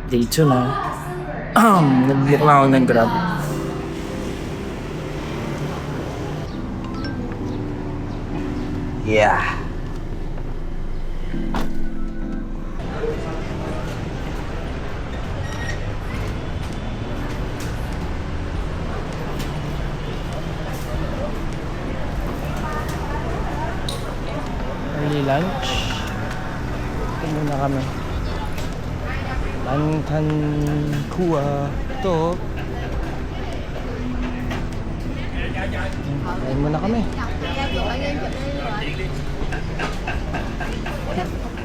Day 2 na. Nag-book na ako ng Grab. Yeah. Early lunch. Ito muna kami. Lantan Kua. Ito. Kain muna kami.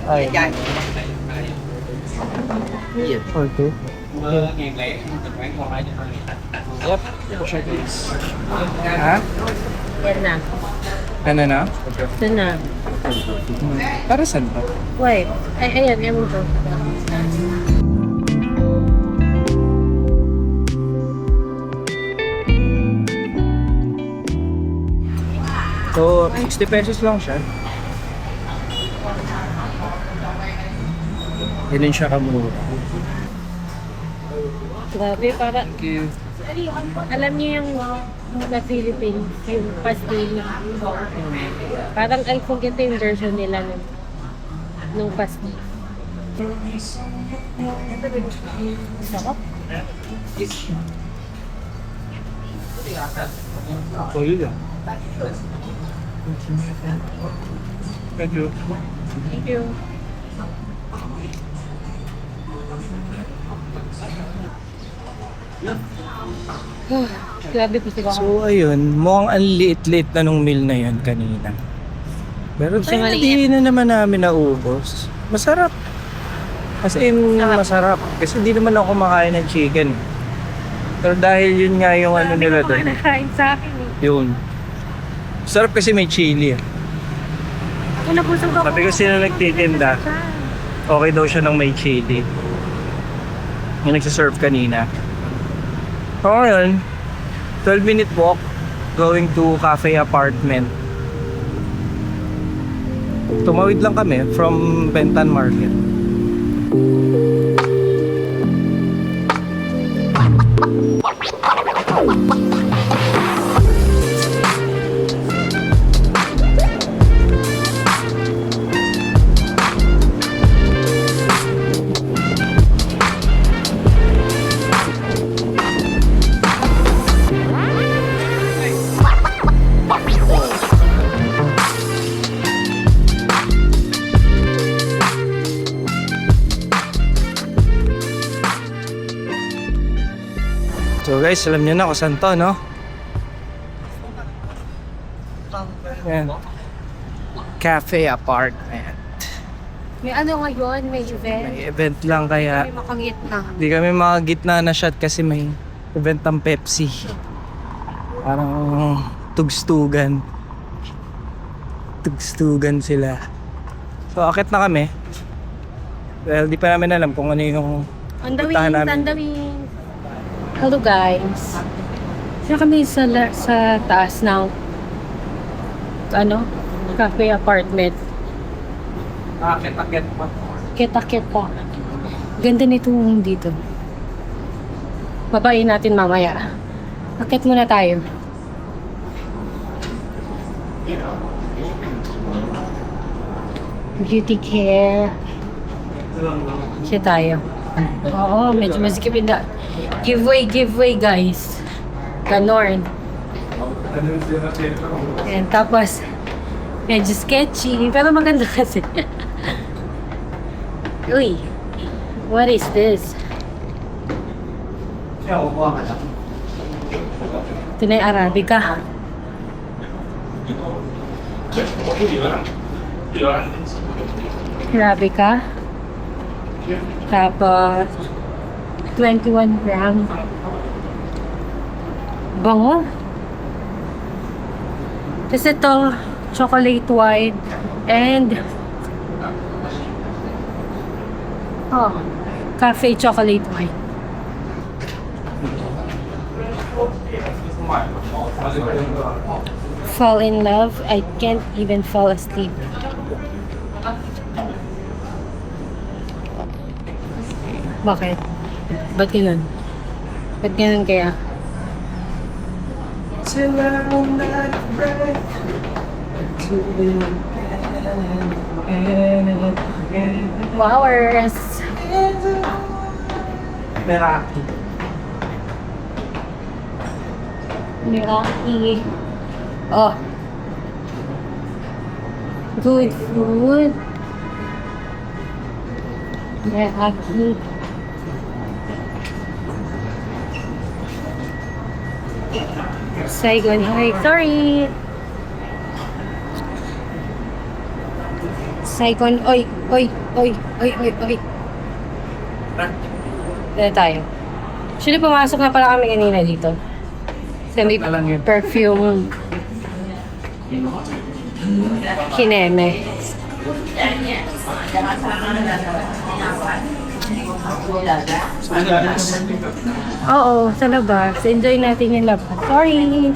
Ay. For two. Yep. Ha? Yan na. Ano na? Ito na. Para saan ba? Wait. Ay, ayan. Yan mo to. So, 60 pesos lang siya. Ganun siya kamura. Grabe, para... Thank you. Alam niyo yung sa Philippines, yung pastil. Parang I forget yung version nila nung pastil. Sarap. Oh, yun lang. Thank you. Thank you. Grabe po sila. So, ayun. Mukhang ang liit-liit na nung meal na yun kanina. Pero Kasi hindi na naman namin naubos. Masarap. As in, masarap. Kasi hindi naman ako kumakain ng chicken. Pero dahil yun nga yung ano nila doon. Nakain sa akin eh. Yun. Sarap kasi may chili. Ako nabusog ako. Sabi ko sila nagtitinda. Okay daw siya ng may chili. Yung nagsiserve kanina. So ngayon, 12-minute walk going to cafe apartment. Tumawid lang kami from Bentan Market. So guys, alam niyo na kung saan to, no? Yan. Cafe apartment. May ano ngayon, may event. May event lang kaya May makangit na. di kami mga gitna na shot kasi may event ng Pepsi. Parang tugstugan. Tugstugan sila. So akit na kami. Well, di pa namin alam kung ano yung On the puntahan wings, namin. on the wings. Hello guys. Siya kami sa taas ng cafe apartment. Akit pa. Kita. Ganda nito dito. Babayin natin mamaya. Akit muna tayo. Beauty care. Siya tayo. Oo, medyo masikip na. Giveaway guys. Ganon. And tapos, medyo sketchy. Pero maganda kasi. Uy, what is this? Ito na yung Arabica. Arabica. Tapos, 21 grams. Bango. Tapos ito, chocolate white and cafe chocolate white. Fall in love. I can't even fall asleep. Bakit? Ba't ganun? Ba't ganun kaya? Flowers! Meraki. Miraki. Oh. Good food. Miraki. Saigon High. Sorry. Saigon. Oy. Oy. Oy. Oy. Oy. Oy. Dito tayo. Actually, pumasok na pala kami kanina dito. Sa may Na lang yun. perfume. Kineme. Oo, sa labas. Enjoy natin yung labas. Sorry!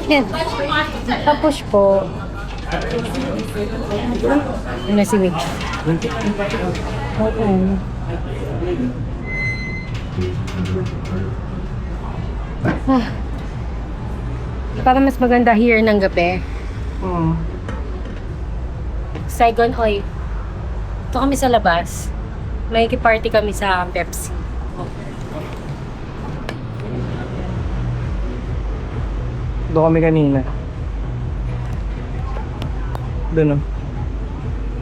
Yan. Tapos po. Ano si Vic? Oo. Ah. Para mas maganda here ng gabi. Hmm. Saigon Oy. Ito kami sa labas. May party kami sa Pepsi. Doon kami kanina. Doon o.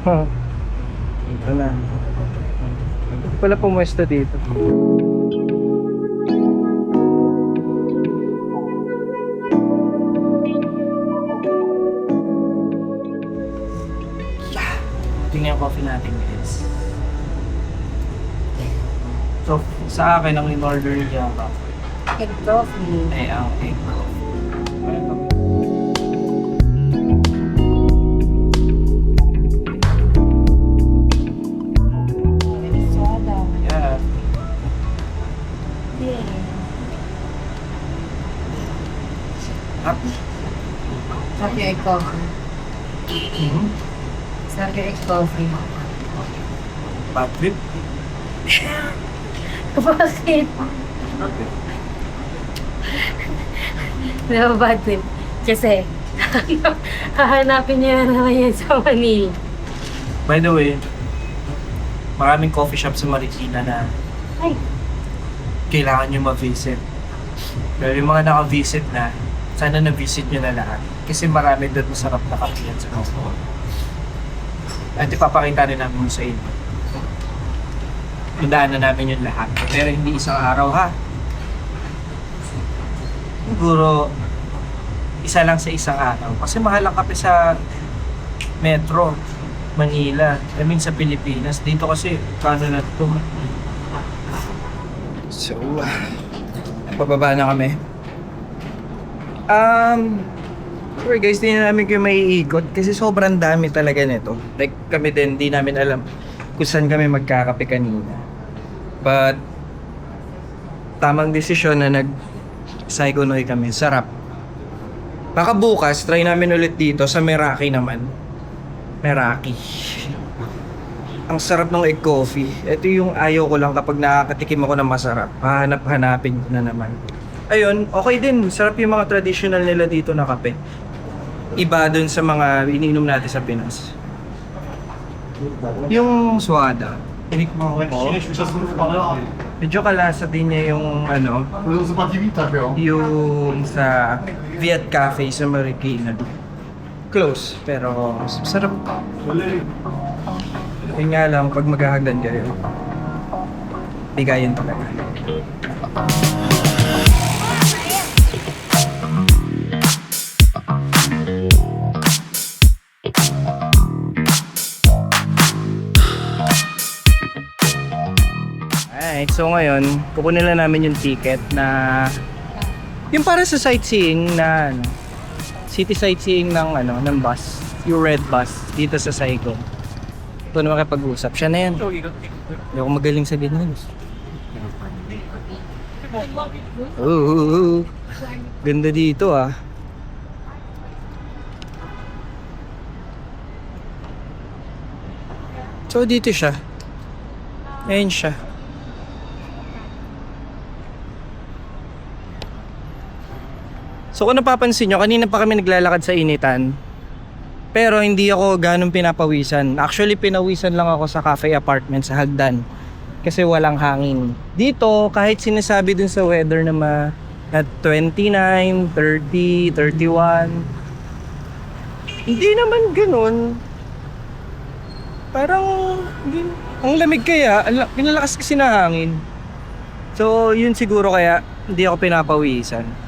Huh. Ito na. Ito pala pumuesto dito. Tingnan yung coffee natin guys. So, sa akin ang in-order niya ba? Egg coffee. Ay, ang egg coffee. Soda. Yeah. Up. Sarap yung egg coffee. Sarap yung egg coffee. Bad trip. Bakit? Diba bad trip? Kasi, hahanapin niya na naman yan sa Manila. By the way, maraming coffee shop sa Marikina na Ay, kailangan nyo ma-visit. Pero yung mga naka-visit na, sana na-visit nyo na lahat. Kasi marami doon masarap na kape yan sa coffee. At ipapakita rin namin sa inyo. Tandaan na namin yung lahat. Pero hindi isang araw ha. Siguro, isa lang sa isang araw. Kasi mahal ang kape sa Metro, Manila. I mean sa Pilipinas. Dito kasi, kano na ito. So, bababa na kami. Sure guys, di na namin kayo maiikot kasi sobrang dami talaga nito. Like kami din, di namin alam kung saan kami magkakape kanina. But, tamang desisyon na nag-Saigon Oy kami. Sarap. Baka bukas, try namin ulit dito sa Meraki naman. Meraki. Ang sarap ng egg coffee. Ito yung ayaw ko lang kapag nakakatikim ako ng masarap. Hanap-hanapin ko na naman. Ayun, okay din. Sarap yung mga traditional nila dito na kape. Iba dun sa mga iniinom natin sa Pinas. Yung swada. Medyo kalasa din niya yung ano, yung sa Viet Cafe sa Marikina. Close, pero sarap. Yun nga lang, pag maghahagdan kayo, bigayan talaga. Alright, so ngayon, kukunin lang namin yung ticket na yung para sa sightseeing na ano, city sightseeing ng ano, ng bus, yung red bus dito sa Saigon. Ito na makipag-usap. Siya na yan. Hindi ako magaling sa ganyan. Oh, ganda dito ah. So, dito siya. Ayan siya. So kung napapansin nyo, kanina pa kami naglalakad sa initan. Pero hindi ako ganun pinapawisan. Actually, pinawisan lang ako sa cafe apartment sa Hagdan. Kasi walang hangin. Dito, kahit sinasabi dun sa weather na at 29, 30, 31. Hindi naman ganun. Parang, ang lamig kaya, pinalakas kasi na hangin. So, yun siguro kaya hindi ako pinapawisan.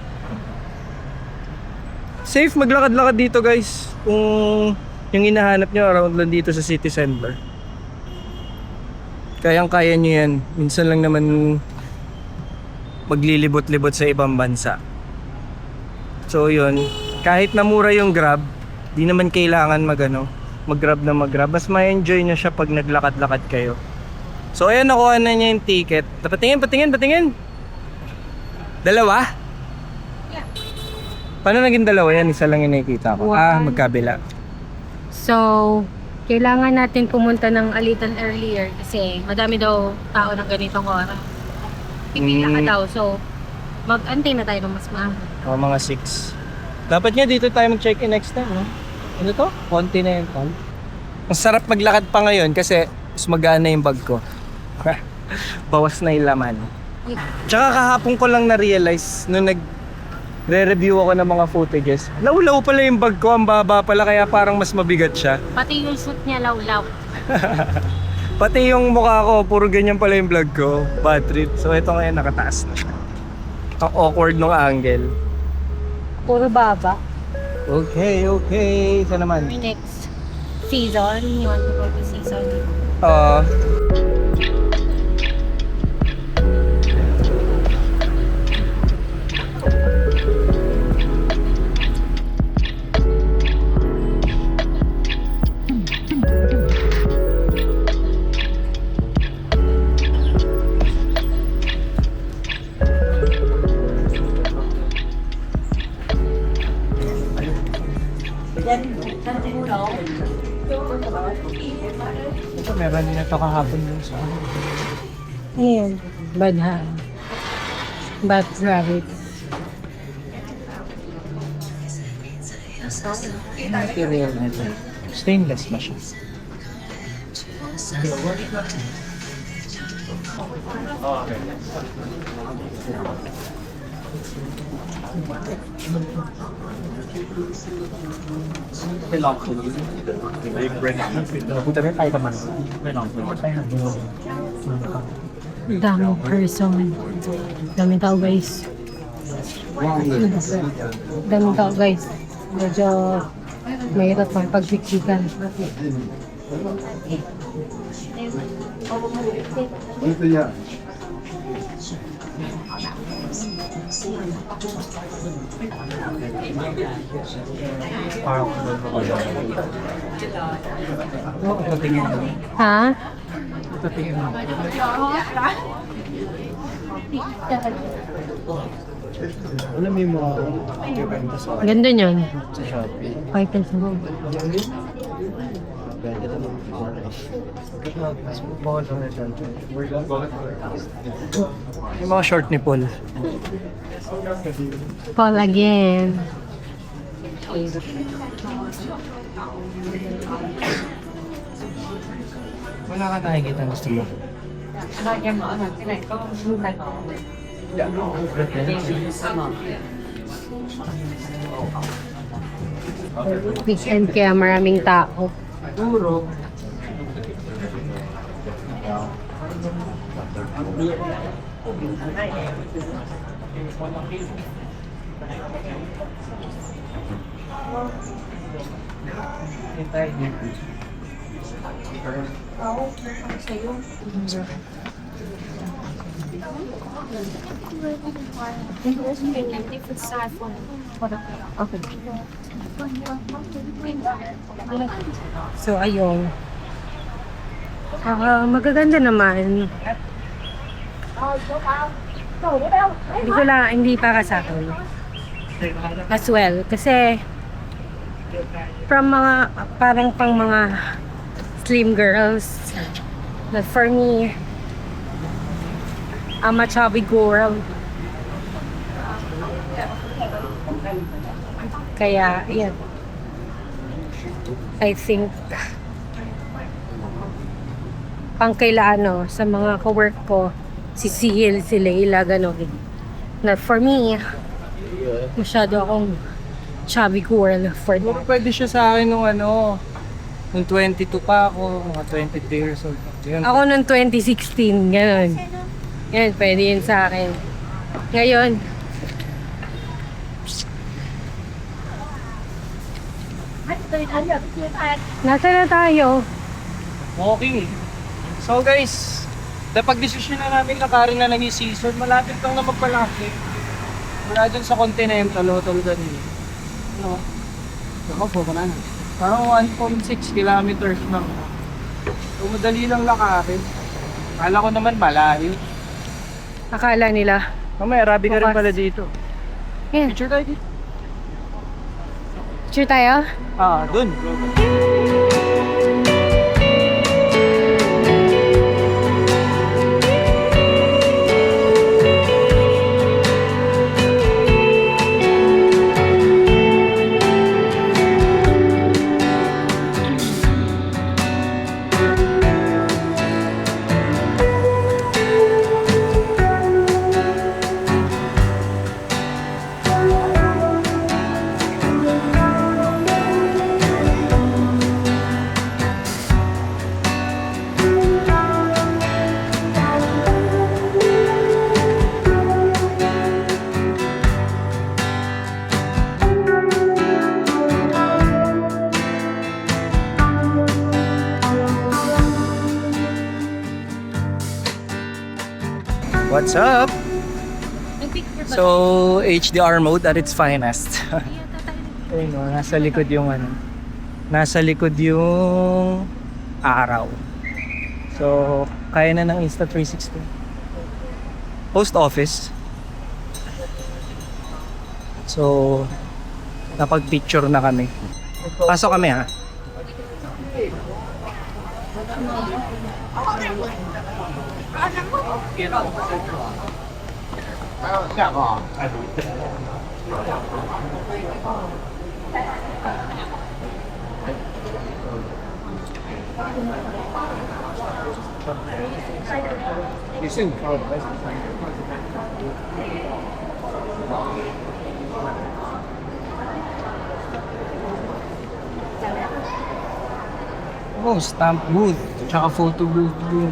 Safe maglakad-lakad dito guys kung yung hinahanap nyo around lang dito sa city center. Kayang-kaya nyo yan. Minsan lang naman maglilibot-libot sa ibang bansa. So yun, kahit na mura yung Grab, di naman kailangan mag-Grab na mag-Grab. Mas ma-enjoy nyo siya pag naglakad-lakad kayo. So ayan, nakuha na niya yung ticket. Patingin. Dalawa? Paano naging dalawa yan? Isa lang yung nakikita ko. Magkabila. So, kailangan natin pumunta ng a little earlier kasi madami daw tao ng ganitong oras. Pipila ka daw. So, mag-antay na tayo ng mas maaga. O, mga 6. Dapat nga dito tayo mag-check-in next time, no? Ano to? Continental. Ang sarap maglakad pa ngayon kasi mas magaan na yung bag ko. Bawas na yung laman. Tsaka kahapon ko lang na-realize nung re-review ako ng mga footages. Law-law pala yung bag ko, ang baba pala kaya parang mas mabigat siya. Pati yung suit niya law-law. Pati yung mukha ko, puro ganyan pala yung vlog ko. Bad trip. So ito ngayon nakataas na siya. Ang awkward ng angle. Puro baba. Okay. Isa naman. Our next season, you want to go to season? Ito meron din ito kahapon yung sa Ayan. Bad rabbit. material na ito. Stainless ba siya? Daming person. Daming tao guys. Daming tao guys. Medyo mahirap pagpagsiksikan. Ha? Alam mo yung mga ibenta sa Ganda niyan. Shopee. 5,000. Yung mga short ni Paul. Paul again. Wala ka nakikita gusto mo. Weekend kaya maraming tao. Duro. So, ayun. Magaganda naman. Hindi para sa akin. As well. Kasi, from mga, parang pang mga slim girls. But for me, I'm a chubby girl. Kaya, yan. I think, pang kaila sa mga ka-work ko, si Sil, si Leila, gano'n. Not for me. Masyado akong chubby girl for Siguro that. pwede siya sa akin nung nung 22 pa ako, mga 23 years old. Yun. Ako noong 2016, gano'n. Yan, pwede yun sa akin. Ngayon, nasa na tayo? Okay. So guys, napag-desisyon na namin na Karen na lang yung season. Malapit lang na magpalaki. Wala dyan sa Continental Hotel ganun. No? Ako po na. Parang 1.6 kilometers lang. So madali lang lakarin. Akala ko naman malayo. Akala nila. Mamaya, rabi ka rin Bukas. pala dito. Yan, Picture tayo dito. picture tayo? Dun. What's up? Nag-picture ba? So, HDR mode at its finest. Ayun o, nasa likod yung nasa likod yung araw. So, kaya na ng Insta360. Post office. So, napag-picture na kami. Pasok kami ha. Oh, stamp booth. Tsaka photo booth yun.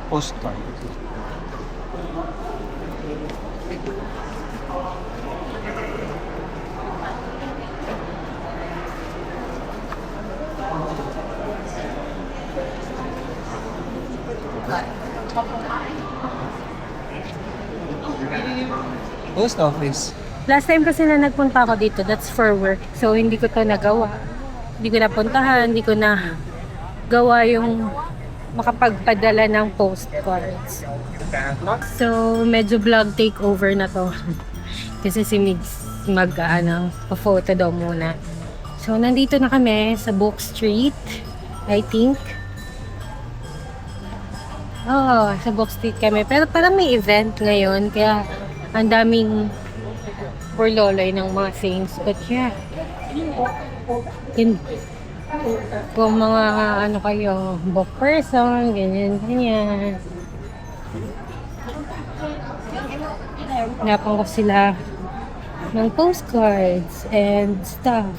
Postcard. Post office. Last time kasi na nagpunta ako dito, that's for work. So, hindi ko to nagawa. Hindi ko napuntahan, hindi ko na gawa yung makapagpadala ng postcards. So, medyo vlog takeover na to. Kasi si Migs pa-photo daw muna. So, nandito na kami sa Book Street, I think. Oo, sa Book Street kami. Pero parang may event ngayon, kaya ang daming loloy ng mga things. But yeah, kung mga kayo, book person, ganyan. Hanapan ko sila ng postcards and stuff.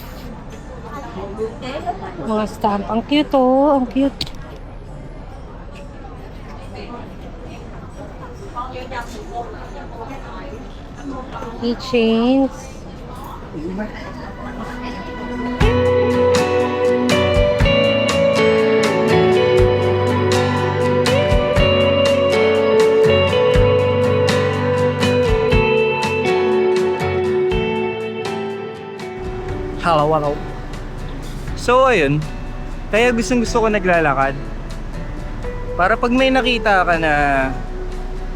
Mga stamp. Ang cute ang cute. Keychains. Hello. So, ayun. Kaya gusto ko naglalakad. Para pag may nakita ka na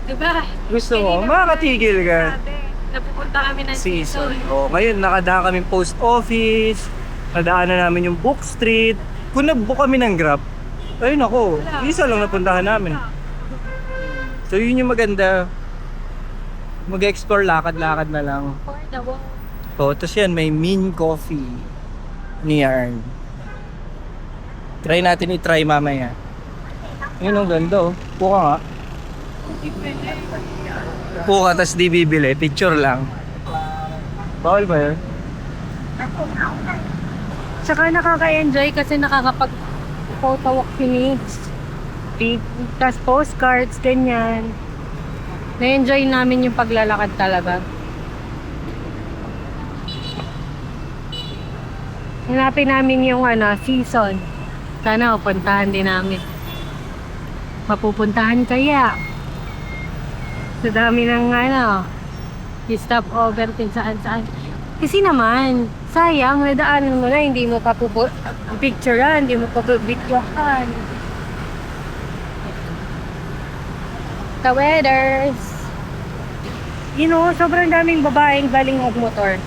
Diba? gusto mo, makakatigil ka. Napupunta kami ng Season. O, ngayon nakadaan kami post office, nadaanan namin yung Book Street. Kung nag-book kami ng Grab, ayun ako, isa lang napuntahan namin. So yun yung maganda. Mag-explore, lakad-lakad na lang. So, tapos yan, may Min Coffee ni Yarn. Try natin i-try mamaya. Yun ang ganda oh. Puka nga. Puka, tas di bibili. Picture lang. Bawal ba yun? Tsaka nakaka-enjoy kasi nakakapag-photo walk kami. Tapos postcards, ganyan. Na-enjoy namin yung paglalakad talaga. Hanapin namin yung season. Sana pupuntahan din namin. Mapupuntahan kaya. Sa dami ng stop over din saan-saan. Kasi naman, sayang, nadaanan mo na, hindi mo pa picturean, hindi mo pa videohan. The weathers. Sobrang daming babaeng galing magmotor.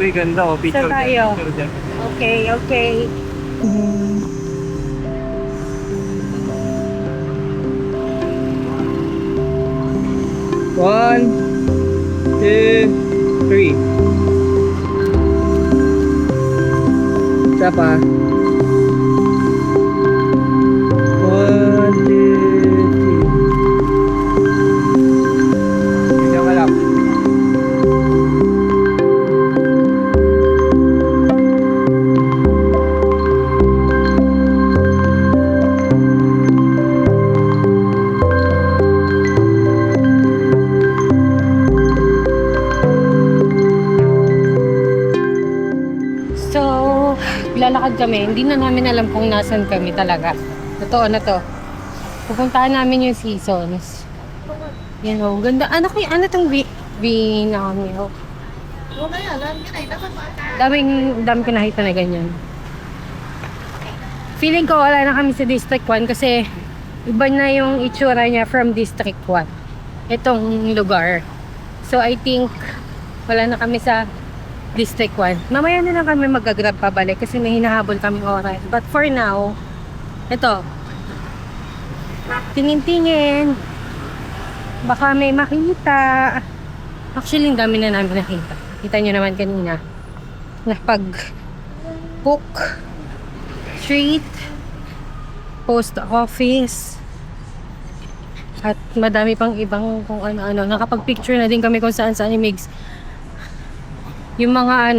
Uy, ganda oh. Picture Saan tayo? dyan, picture dyan. Okay. One, two, three. Isa pa. One, two, three. Video ka lang. Lalakad kami, hindi na namin alam kung nasan kami talaga. Totoo na to. Pupuntahan namin yung seasons. Ganda. Ano tong namin? Dami ko nakita na ganyan. Feeling ko wala na kami sa District 1 kasi iba na yung itsura niya from District 1. Itong lugar. So I think wala na kami sa District 1. Mamaya na lang kami mag-grab pabalik kasi may hinahabol kami oras. But for now, ito. Tingin-tingin. Baka may makita. Actually, ang dami na namin nakita. Kita nyo naman kanina. Book Street, Post Office, at madami pang ibang kung ano-ano. Nakapag-picture na din kami kung saan-saan i-mix. Yung mga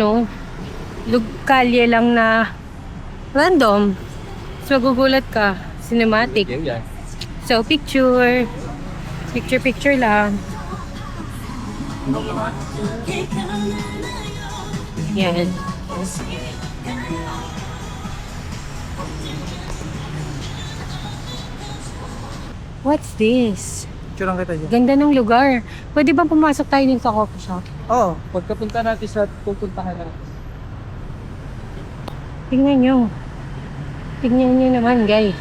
kalye lang na random. So, magugulat ka. Cinematic. So, picture lang. Yan. What's this? Picture lang kita dyan. Ganda ng lugar. Pwede bang pumasok tayo din sa coffee shop? Oo, pagkapunta natin sa pupuntahan natin. Tingnan nyo. Tingnan nyo naman, guys.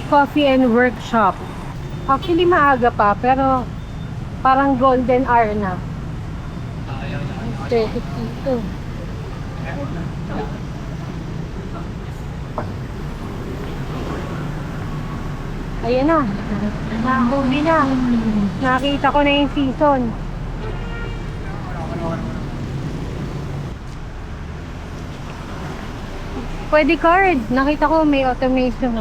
Coffee and workshop. Actually, maaga pa, pero parang golden hour na. 32. Ayan na. Nahuli na. Nakita ko na yung season. Pwede card. Nakita ko may automation.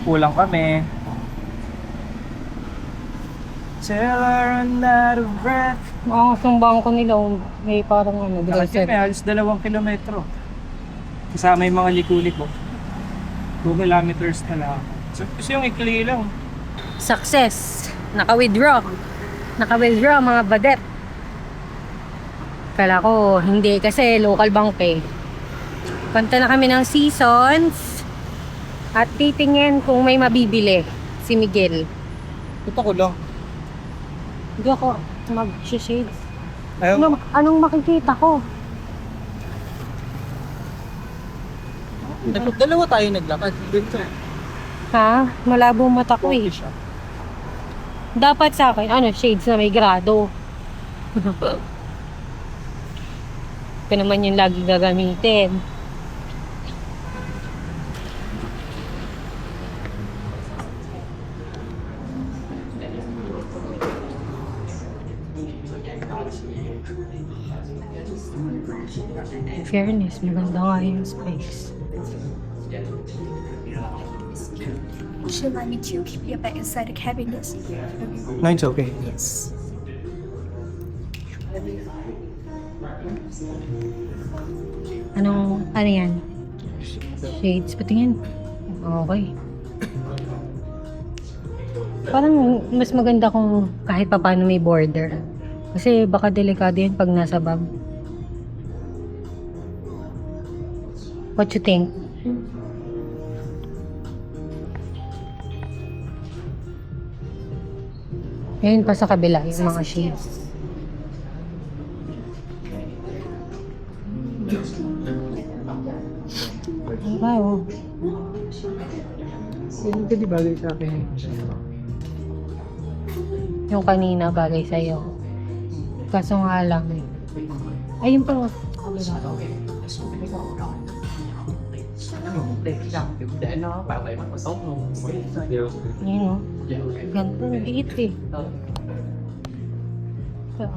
Kulang kami. Till I run out of breath. Ang bangko nila, may parang Kasi grocery. may halos 2 kilometro. Kasama yung mga liku-liko. 2 kilometers na lang. So, kasi yung ikli lang. Success. Naka-withdraw. Naka-withdraw mga badet. Kala ko, hindi. Kasi local bank eh. Punta na kami ng Seasons. At titingin kung may mabibili. Si Miguel. Ito ko lang. Hindi ako mag-shades. Ayaw. Anong makikita ko? Dalawa tayo naglakad. Dito. Ha? Malabo mata ko eh. Dapat sa akin, shades na may grado. Ito naman yung lagi gagamitin. In fairness, maganda nga yung space. Would you like me to keep your bag inside the cabinet? No, it's okay. Yes. Ano yan? Shades, patingin. Okay. Parang mas maganda kung kahit pa paano may border. Kasi baka delikado yan pag nasa bag. What you think? Ngayon pa sa kabila yung mga shades. Wow. Hindi di bagay sa akin. Yung kanina bagay sa'yo. Kaso nga lang. Ayun pa. Ayun o. Ganito. Liit eh. Ito.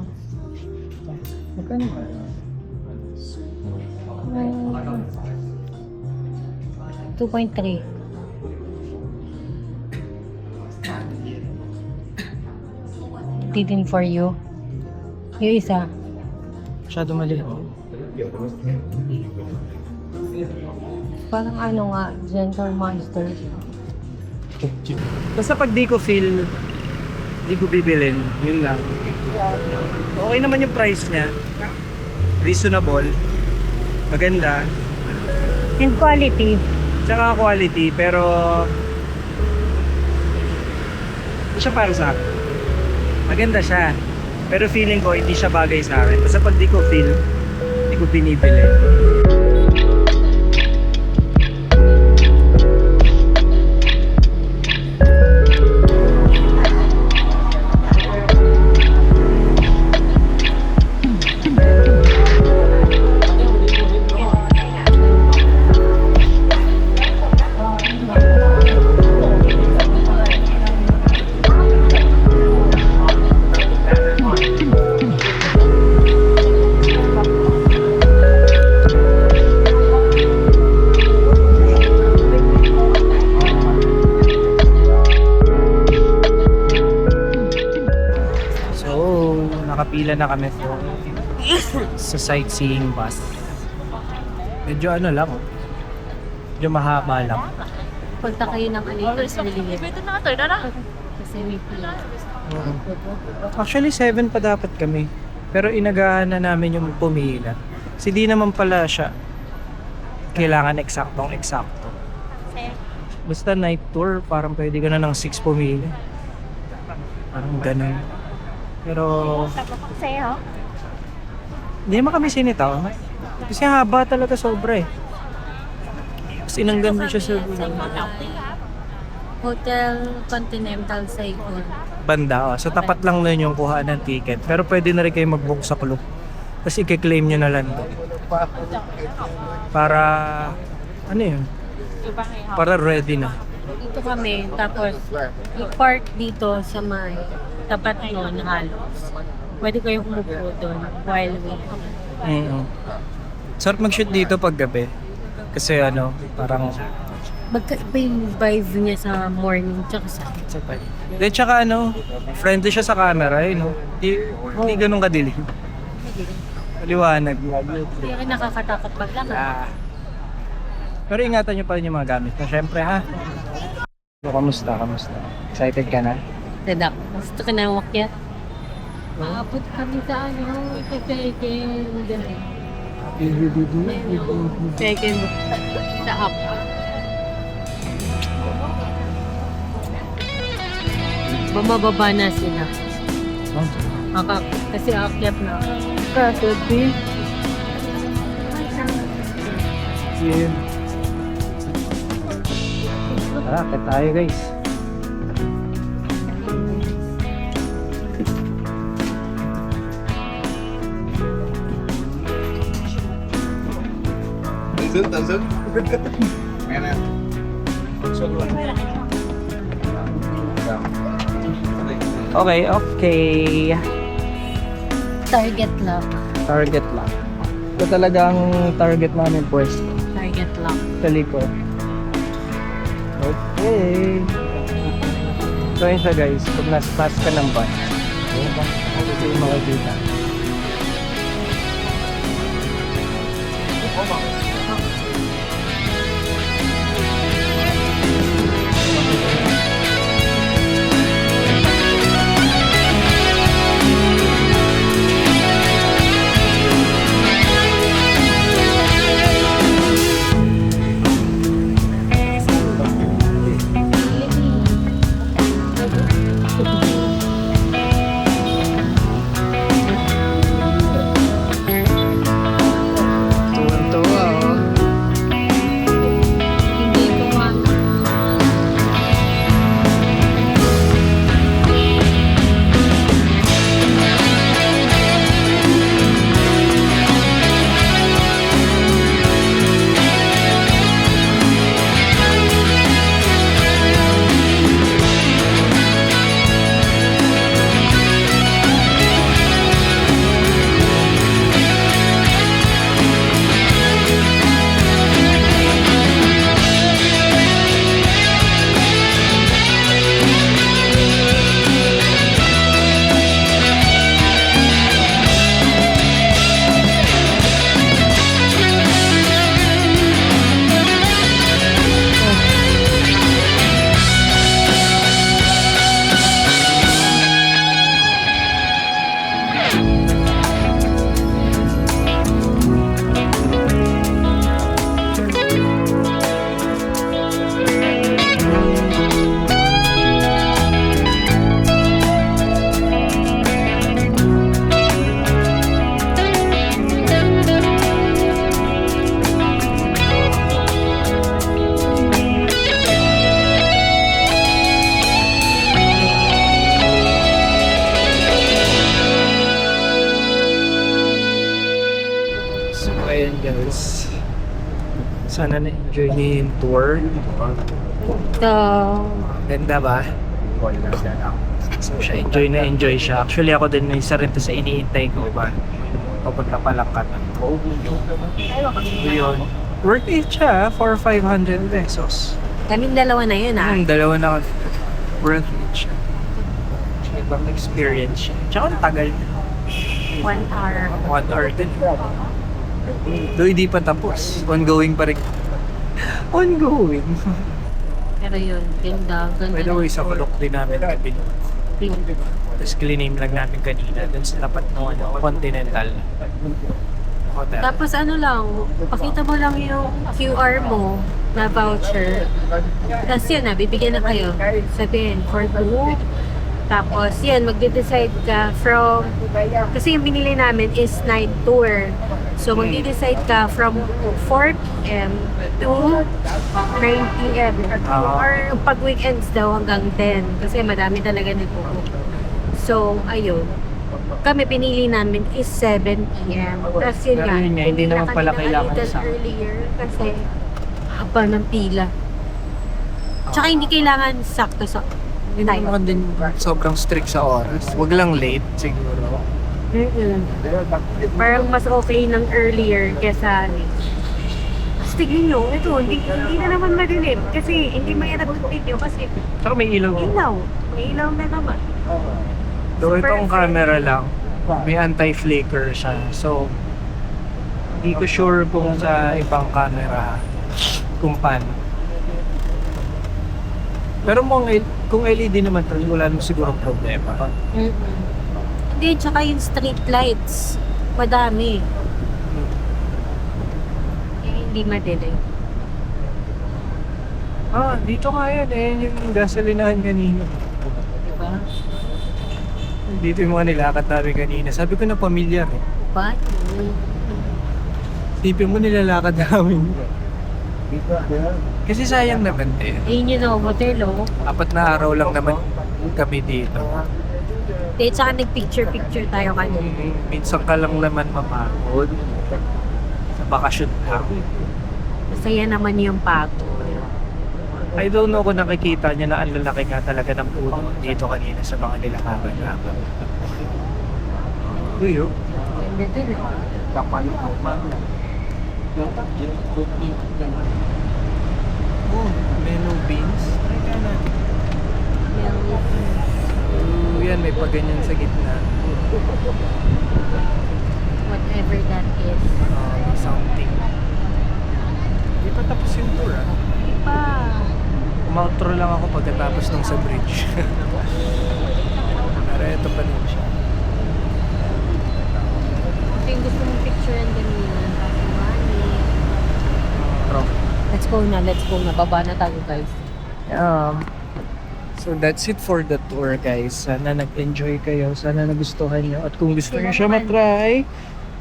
Magkano? 2.3. Didn't for you. Yung isa. Masyado maliit. Parang nga, Gentle Monster. Basta pag di ko feel, di ko bibilin. Yun lang. Okay naman yung price niya. Reasonable. Maganda. And quality. Tsaka quality, pero hindi siya para sa akin. Maganda siya. Pero feeling ko, hindi siya bagay sa akin. Basta pag di ko feel, di ko binibili. Nakapila na kami sa sightseeing bus. Medyo lang, medyo mahaba lang. Punta kayo ng sa Lilian. Kasi may pila. Actually 7 pa dapat kami, pero inagahan na namin yung pumila. Kasi di naman pala siya kailangan eksaktong-eksakto. Basta night tour, parang pwede ka na ng 6 pumili. Parang ganun. Pero hindi naman kami sinitaw. Kasi haba talaga sobra eh. Kasi inanggan mo siya sa Hotel Continental Saigon. banda. Sa tapat lang nun yung kuhaan ng ticket. Pero pwede na rin kayo mag-book sa club. Tapos i-claim nyo na lang. Para, yun? Para ready na. Dito kami, tapos i-park dito sa may tapat nun halos. Pwede kayong umupo doon while waiting. Sarap mag-shoot dito pag gabi. Kasi parang Magkaiba yung vibe niya sa morning tsaka sa then tsaka friendly siya sa camera Hindi ganun kadilim. Liwanag. Hindi rin nakakatakot maglakad. Pero ingatan nyo pa rin yung mga gamit na syempre ha. Kamusta? Excited ka na? Tadak, gusto ka na umakyat? Aabot kami sa ano, sa second. Second. Sa up. Bumababa na sila. Kasi akyat na. Katabi. Yun. Tara, akit tayo guys. Tanzan. Mana? Okay. Target lock. Target lang. Ito talagang target namin pwesto. Target lock. Sa likod. Okay. So yun siya guys, pag nasa-pass ka ng bus, ito yung makikita. Tuwan-tuwa oh. Hindi ko Ayan guys. Sana na-enjoy niyo yung tour. ito. Ganda ba? So siya, enjoy siya. Actually ako din, isa rin to sa iniintay ko ba? Papunta pa lang ka na. Yun. Worth it siya for 500 pesos. Kaming dalawa na yun ah. Ang dalawa na worth it siya. Ibang experience siya. Tsaka ang tagal. 1 hour. 1 hour din. Though hindi pa tapos. Ongoing pa rin. Ongoing. Pero yun, ganda. Ganda. By the way, sa kulok din namin kami. Tapos clean lang namin kanina. Dun sa tapat ng Continental Hotel. Tapos ano lang, pakita mo lang yung QR mo na voucher. Tapos yun na, bibigyan na kayo. Sabihin, for 2. Tapos yun, magde-decide ka from, kasi yung binili namin is night tour. So magde-decide ka from 4 p.m. to 9 p.m. Or pag weekends daw hanggang 10. Kasi madami talaga nito. So, ayun. Kami pinili namin is 7 p.m. Tapos yun Pero nga, yun nga, hindi naman na pala kami kailangan na-little sa earlier kasi haba ng pila. Tsaka hindi kailangan sakto sa Hindi naman din sobrang strict sa oras. Huwag lang late siguro. Parang mas okay ng earlier kesa late. Tapos tignan nyo, ito, hindi na naman madilim. Kasi hindi mahirap ng video kasi Tsaka may ilaw. ilaw. May ilaw na naman. So itong Perfect. camera lang, may anti-flicker siya. So, hindi ko sure kung sa ibang camera kung paano. Pero kung LED naman to, wala naman siguro problema. Hindi, tsaka yung street lights. Madami. Hindi madilim. Ah, dito nga yan eh. Yung gasolinahan kanina. Diba? Dito yung mga nilakad namin kanina. Sabi ko na pamilyar eh. Ba? Tipin mo nilalakad namin. Kasi sayang naman eh. Ayun yung hotel, oh. 4 na araw lang naman kami dito. Hindi, tsaka nag-picture-picture tayo kanina. Minsan ka lang naman mapagod. Sa bakasyon lang. Masaya naman yung pagod. I don't know kung nakikita niya na ang lalaki nga talaga ng puno dito kanina sa mga nilakaran namin. Uyo. Ganda dun, eh. Oh, menu beans. Try ka natin. Yan, may paganyan sa gitna. Whatever that is. Something. Hindi pa tapos yung tour ah. Pa. Umoutro lang ako pagkatapos nung sa bridge. Pero ito pa din siya. Ito yung gusto mong picture and kanina. Let's go na. Baba na tayo, guys. So that's it for the tour guys. Sana nag-enjoy kayo. Sana nagustuhan nyo. At kung gusto nyo siya matry,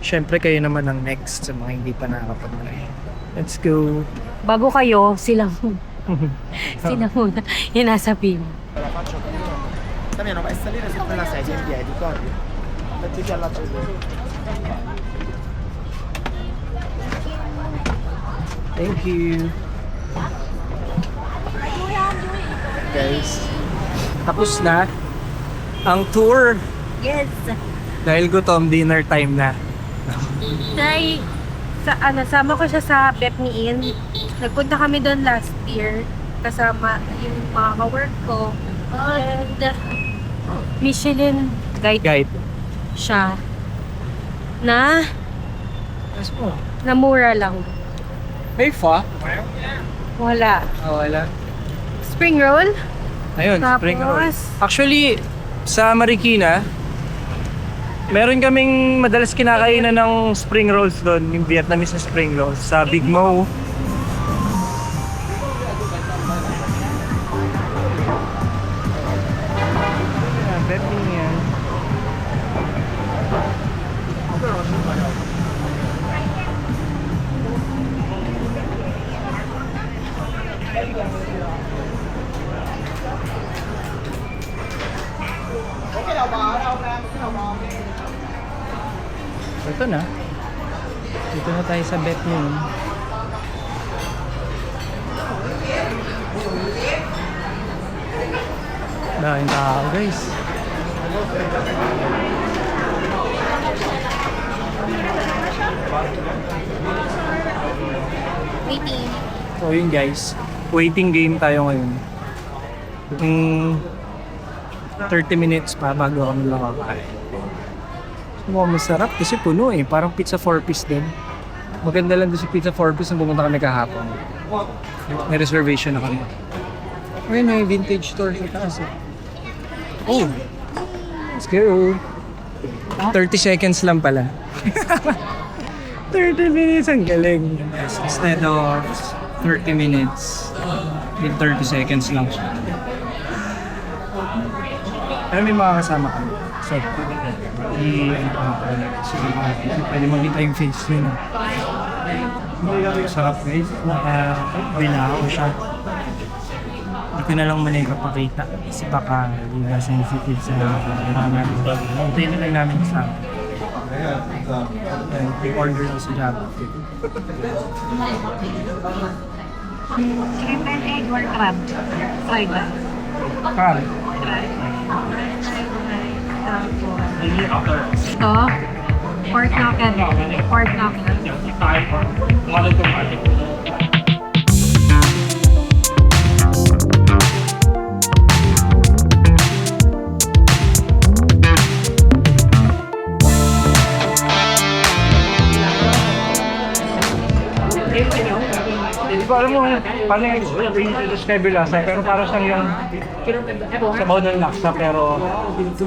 syempre kayo naman ang next sa mga hindi pa nakakapag-try. Let's go. Bago kayo, sila muna. Sila muna. Yung nasa pin. Damiano, vai a salire su quella sedia in piedi, corri. Mettiti alla Thank you. Guys, tapos na ang tour. Yes. Dahil gutom, dinner time na. Dahil, sama ko siya sa Bethany Inn. Nagpunta kami doon last year. Kasama yung mga ka-work ko. And Michelin guide Guide. siya. Na Yes po. mura lang. May pho? Wala. Wala. Spring roll? Ayun, Tapos? spring roll. Actually, sa Marikina, meron kaming madalas kinakainan ng spring rolls doon, yung Vietnamese na spring rolls, sa Big Mo. Bet yan. Ito na. Dito na tayo sa bet niyo. Daming tao guys. Waiting. So yun guys, waiting game tayo ngayon. 30 minutes pa bago kami makakain. Mukhang masarap kasi puno eh. Parang pizza 4-piece din. Maganda lang doon sa pizza 4-piece nung pumunta kami kahapon. May reservation na kami. Ayun, may vintage store sa taas eh. Oh! Let's go! 30 seconds lang pala. 30 minutes, ang galing. Instead of 30 minutes, with 30 seconds lang siya. Pero may mga kasama kami. So, pwede makita yung face nila. Sarap guys. Binao siya. Hindi ko na lang mali kapakita. Kasi baka hindi na sensitive sa mga hintayin na lang namin sa i-order lang sa Jollibee. Shrimp and egg or crab? Fried ba? Crab. Ito, pork knuckle. Pork knuckle. alam mo, paano yung describe yung lasa, pero parang siyang yung sabaw ng laksa, pero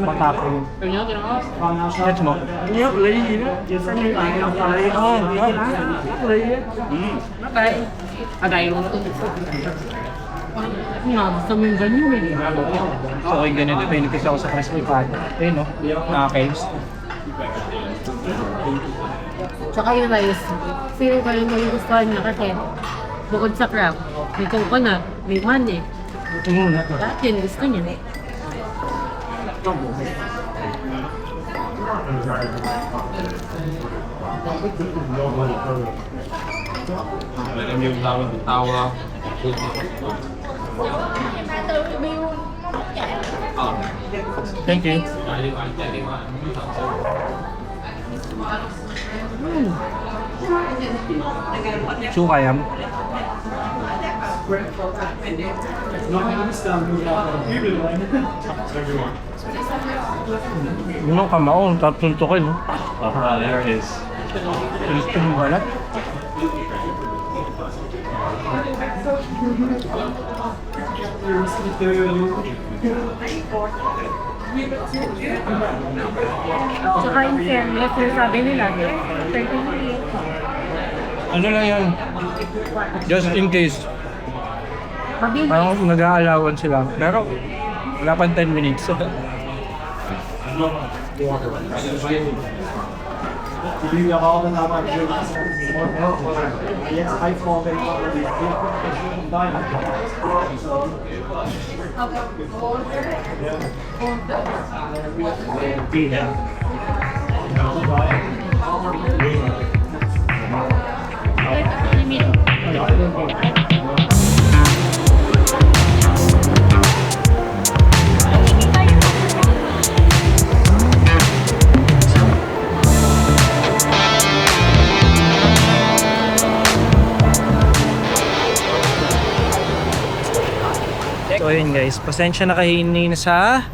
matapang. Gets mo? So, okay, ganito. Pinig kasi ako sa crispy pata. Ayun, no? Nakakainis. Tsaka yung rice, feel ko yung magugustuhan niya kasi bukod sa crab, may coconut, may mani. Lahat yun gusto niya. Thank you. Suka yan. Yun ang kamaon, tatuntukin, no? There it is. Gusto mo balat? Tsaka yung fairness, yung sabi nila, 30 minutes. Ano lang yan? Just in case. Mabilis. Parang nag-aalawan sila. Pero wala pang 10 minutes. So yun guys, pasensya na kahinin sa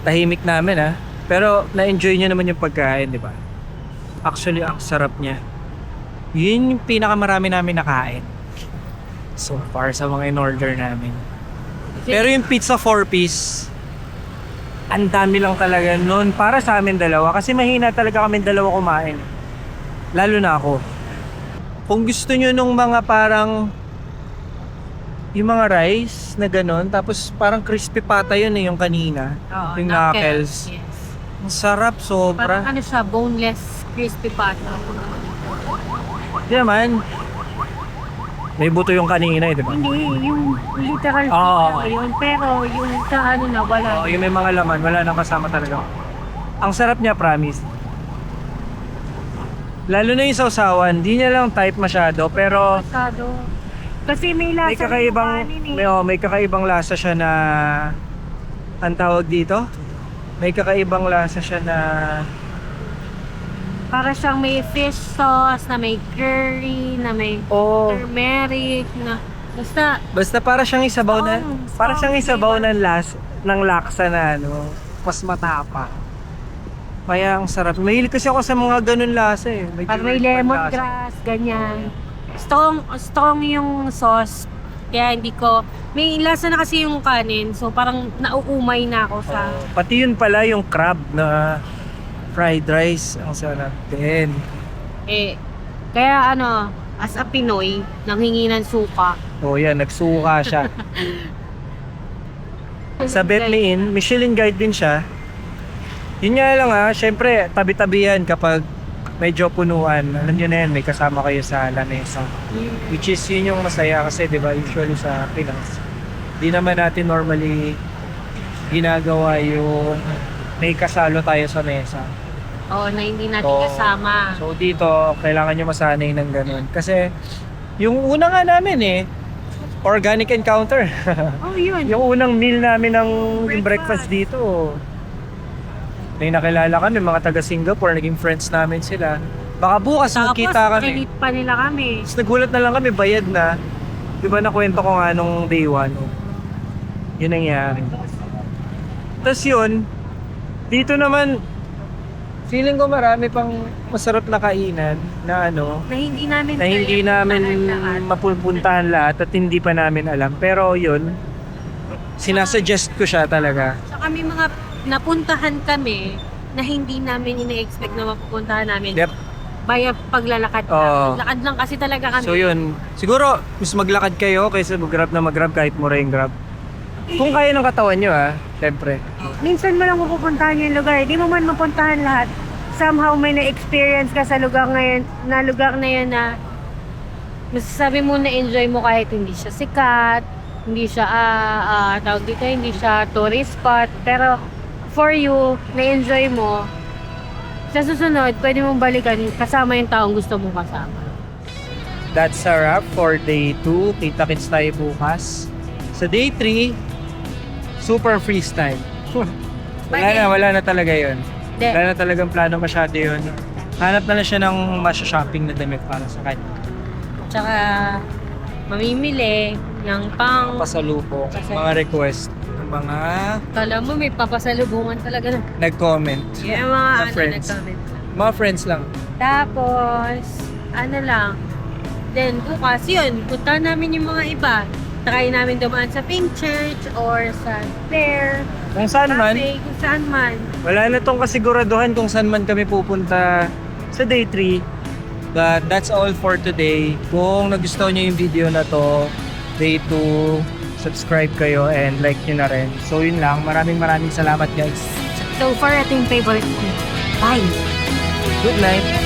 tahimik namin ha. Pero na-enjoy nyo naman yung pagkain, di ba? Actually, ang sarap niya. Yun yung pinakamarami namin nakain. So far sa mga in-order namin. Pero yung pizza 4-piece, ang dami lang talaga nun para sa amin dalawa. Kasi mahina talaga kami dalawa kumain. Lalo na ako. Kung gusto nyo nung mga parang yung mga rice na ganun, tapos parang crispy pata yun yung kanina. Oo, yung knuckles. Yes. Ang sarap, sobra. Parang ano siya, boneless crispy pata. Di naman. May buto yung kanina di ba? Hindi, yung literal Oo. yun. Pero yung sa ano na, wala. Oo, yung may mga laman, wala nang kasama talaga. Ang sarap niya, promise. Lalo na yung sausawan, di niya lang type masyado, pero Masyado. Kasi may lasa may kakaibang yung kanin may kakaibang lasa siya na ang tawag dito. May kakaibang lasa siya na Para siyang may fish sauce, na may curry, na may oh, turmeric, na basta para siyang isabaw na Strong, para siyang strong isabaw flavor. ng laksa na ano, mas matapa. Kaya ang sarap. Mahilig kasi ako sa mga ganun lasa eh. pag may lasa. lemongrass, ganyan. Strong yung sauce. Kaya hindi ko, may lasa na kasi yung kanin, so parang nauumay na ako sa, Pati yun pala yung crab na fried rice. Ang sarap din. kaya ano, as a Pinoy, nanghingi ng suka. Oh yan, nagsuka siya. Sa Bet Me In, Michelin Guide din siya. Yun nga lang syempre tabi-tabi yan kapag medyo punuan. Alam nyo na yan, may kasama kayo sa lamesa. Which is yun yung masaya kasi di ba usually sa Pinas. Di naman natin normally ginagawa yung may kasalo tayo sa mesa. Oo, na hindi natin So, kasama. So dito, kailangan nyo masanay ng ganun. Kasi yung una nga namin organic encounter. Oh, yun. Yung unang meal namin ng yung breakfast dito. May nakilala kami, mga taga Singapore, naging friends namin sila. Baka bukas magkita Tapos, kami. pilit pa nila kami. Tapos nagulat na lang kami, bayad na. Di ba nakwento ko nga nung day 1. Yun nangyari. Tapos yun, dito naman, Feeling ko marami pang masarap na kainan na ano, Na hindi namin na hindi namin mapupuntahan lahat at hindi pa namin alam. Pero yun, sinasuggest ko siya talaga. Saka may mga napuntahan kami na hindi namin ina-expect na mapupuntahan namin. Yep. Via paglalakad Oo. lang. Lakad lang kasi talaga kami. So yun, siguro mas maglakad kayo kaysa mag-grab na mag-grab kahit mura yung grab. Kung kaya ng katawan nyo syempre. Minsan mo lang mapupuntahan yung lugar. Di mo man mapuntahan lahat. Somehow may na-experience ka sa lugar na yun na masasabi mo na enjoy mo kahit hindi siya sikat, hindi siya tawag dito, hindi siya tourist spot, pero for you, na-enjoy mo. Sa susunod, pwede mong balikan kasama yung taong gusto mong kasama. That's a wrap for day 2. Kita-kits tayo bukas. Sa day 3, super freestyle. Wala na talaga yun. De, Wala na talagang plano masyado yun. Hanap na lang siya ng masya-shopping na damit para sa kanya. tsaka mamimili ng pang... Pasalubong, mga request ng mga Kala mo may papasalubungan talaga na. nag-comment. Yung mga Na friends. nag-comment lang. Mga friends lang. Tapos, ano lang, then bukas yun, punta namin yung mga iba. Try namin dumaan sa Pink Church or sa Fair, Kung saan man, cafe, kung saan man. wala na tong kasiguraduhan kung saan man kami pupunta sa day 3. But that's all for today. Kung nagustuhan nyo yung video na to, day 2, subscribe kayo and like nyo na rin. So yun lang, maraming salamat guys. So far, ito yung favorite ko. Bye! Good night!